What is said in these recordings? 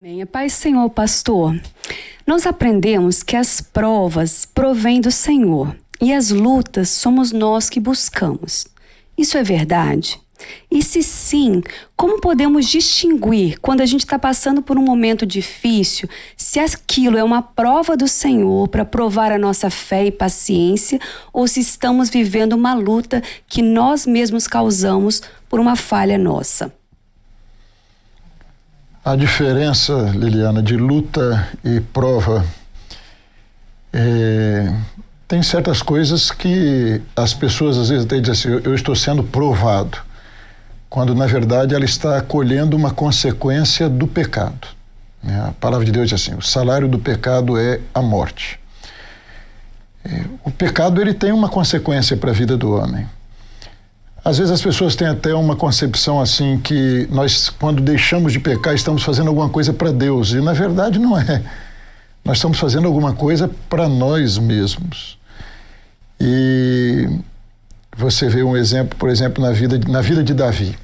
Bem, Pai Senhor, pastor, nós aprendemos que as provas provêm do Senhor e as lutas somos nós que buscamos. Isso é verdade? E se sim, como podemos distinguir quando a gente está passando por um momento difícil, se aquilo é uma prova do Senhor para provar a nossa fé e paciência ou se estamos vivendo uma luta que nós mesmos causamos por uma falha nossa? A diferença, Liliana, de luta e prova, tem certas coisas que as pessoas às vezes até dizem assim, eu estou sendo provado, quando na verdade ela está colhendo uma consequência do pecado. A palavra de Deus diz assim, o salário do pecado é a morte. O pecado ele tem uma consequência para a vida do homem. Às vezes as pessoas têm até uma concepção assim que nós, quando deixamos de pecar, estamos fazendo alguma coisa para Deus. E na verdade não é. Nós estamos fazendo alguma coisa para nós mesmos. E você vê um exemplo, por exemplo, na vida de Davi.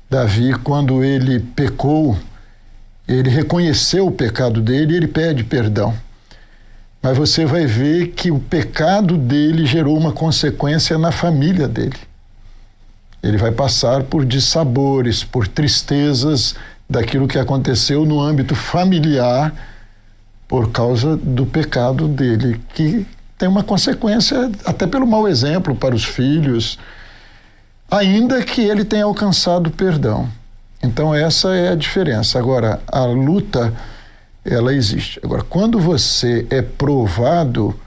Davi, quando ele pecou, ele reconheceu o pecado dele e ele pede perdão. Mas você vai ver que o pecado dele gerou uma consequência na família dele. Ele vai passar por dissabores, por tristezas daquilo que aconteceu no âmbito familiar por causa do pecado dele, que tem uma consequência até pelo mau exemplo para os filhos, ainda que ele tenha alcançado perdão. Então essa é a diferença. Agora, a luta, ela existe. Agora, quando você é provado,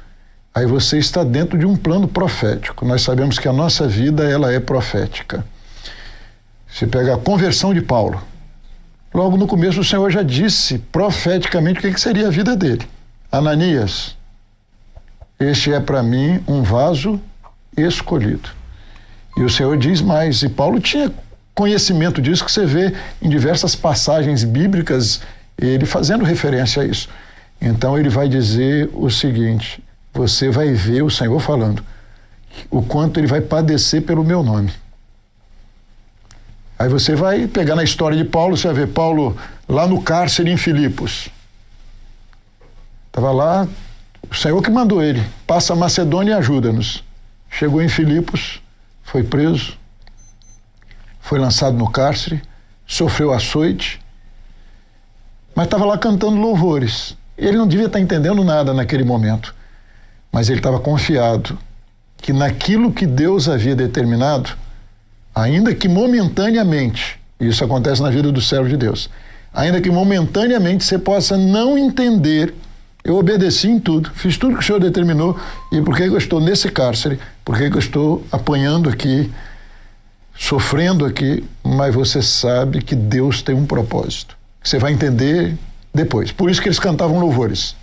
aí você está dentro de um plano profético. Nós sabemos que a nossa vida, ela é profética. Você pega a conversão de Paulo. Logo no começo o Senhor já disse profeticamente o que seria a vida dele. Ananias, este é para mim um vaso escolhido. E o Senhor diz mais, e Paulo tinha conhecimento disso, que você vê em diversas passagens bíblicas, ele fazendo referência a isso. Então ele vai dizer o seguinte, você vai ver o Senhor falando o quanto ele vai padecer pelo meu nome. Aí você vai pegar na história de Paulo, você vai ver Paulo lá no cárcere em Filipos. Estava lá, o Senhor que mandou ele, passa a Macedônia e ajuda-nos. Chegou em Filipos, foi preso, foi lançado no cárcere, sofreu açoite, mas estava lá cantando louvores. Ele não devia estar entendendo nada naquele momento. Mas ele estava confiado que naquilo que Deus havia determinado, ainda que momentaneamente, isso acontece na vida do servo de Deus, ainda que momentaneamente você possa não entender, eu obedeci em tudo, fiz tudo que o Senhor determinou, e por que eu estou nesse cárcere, por que eu estou apanhando aqui, sofrendo aqui, mas você sabe que Deus tem um propósito, que você vai entender depois. Por isso que eles cantavam louvores.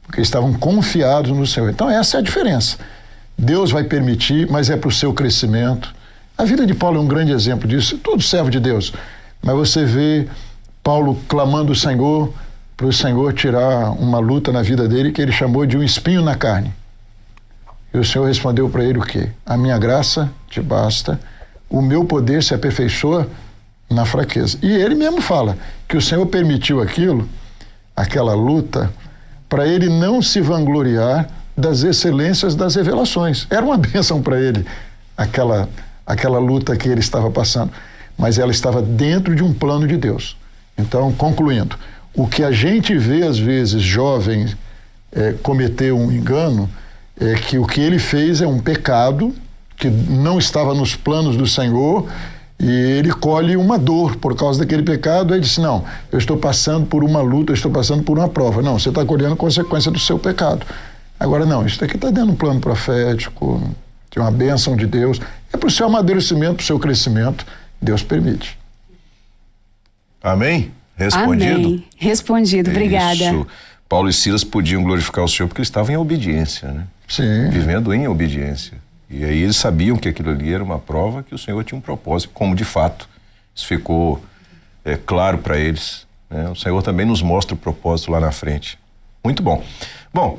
Porque estavam confiados no Senhor. Então essa é a diferença. Deus vai permitir, mas é para o seu crescimento. A vida de Paulo é um grande exemplo disso, todo servo de Deus. Mas você vê Paulo clamando o Senhor, para o Senhor tirar uma luta na vida dele, que ele chamou de um espinho na carne. E o Senhor respondeu para ele o quê? A minha graça te basta, o meu poder se aperfeiçoa na fraqueza. E ele mesmo fala que o Senhor permitiu aquilo, aquela luta, para ele não se vangloriar das excelências das revelações. Era uma bênção para ele, aquela luta que ele estava passando. Mas ela estava dentro de um plano de Deus. Então, concluindo, o que a gente vê, às vezes, jovem cometer um engano, é que o que ele fez é um pecado, que não estava nos planos do Senhor, e ele colhe uma dor por causa daquele pecado, aí disse, não, eu estou passando por uma luta, eu estou passando por uma prova. Não, você está colhendo consequência do seu pecado. Agora não, isso daqui está dentro de um plano profético, de uma bênção de Deus, é para o seu amadurecimento, para o seu crescimento, Deus permite. Amém? Respondido? Amém. Respondido, obrigada. Isso. Paulo e Silas podiam glorificar o Senhor porque eles estavam em obediência, né? Sim. Vivendo em obediência. E aí eles sabiam que aquilo ali era uma prova que o Senhor tinha um propósito, como de fato isso ficou claro para eles, né? O Senhor também nos mostra o propósito lá na frente. Muito bom. Bom,